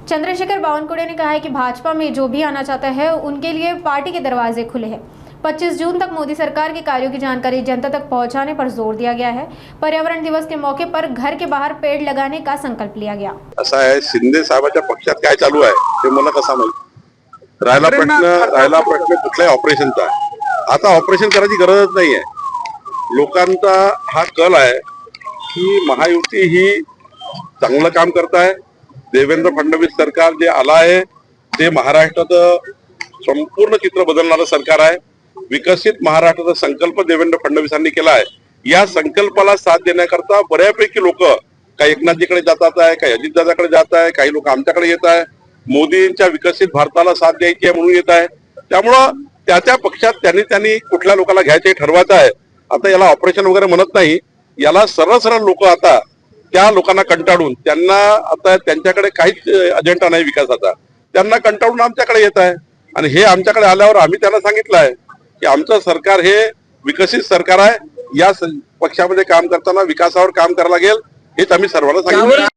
चंद्रशेखर बावनकुळे ने कहा है कि भाजपा में जो भी आना चाहता है उनके लिए पार्टी के दरवाजे खुले हैं। 25 जून तक मोदी सरकार के कार्यों की जानकारी जनता तक पहुंचाने पर जोर दिया गया है। पर्यावरण दिवस के मौके पर घर के बाहर पेड़ लगाने का संकल्प लिया गया। असा आहे, शिंदे साहेबांच्या पक्षात काय चालू आहे ते मला कसा माहित। राहिला प्रश्न कुठल्याही ऑपरेशनचा। आता ऑपरेशन करायची गरजच नाहीये। लोकांचा हा कल आहे की महायुती ही चांगलं काम करत आहे। देवेंद्र फडणवीस सरकार जे आला आहे ते महाराष्ट्राचं संपूर्ण चित्र बदलणारं सरकार आहे। विकसित महाराष्ट्राचा संकल्प देवेंद्र फडणवीसांनी केला आहे। या संकल्पाला साथ देण्याकरता बऱ्यापैकी लोक काही एकनाथजीकडे जातात आहे, काही अजितदादाकडे जात आहे, काही लोक आमच्याकडे येत आहे। मोदींच्या विकसित भारताला साथ द्यायची आहे म्हणून येत आहे। त्यामुळं त्या पक्षात त्यांनी कुठल्या लोकांना घ्यायचे ठरवायचं आहे। आता याला ऑपरेशन वगैरे म्हणत नाही, याला सरळ लोक आता त्या लोकांना कंटाळून त्यांना आता त्यांच्याकडे काहीच अजेंडा नाही विकासाचा, त्यांना कंटाळून आमच्याकडे येत आहे। आणि हे आमच्याकडे आल्यावर आम्ही त्यांना सांगितलं आहे की आमचं सरकार हे विकसित सरकार आहे। या पक्षामध्ये काम करताना विकासावर काम करायला लागेल हेच आम्ही सर्वांना सांगितलं।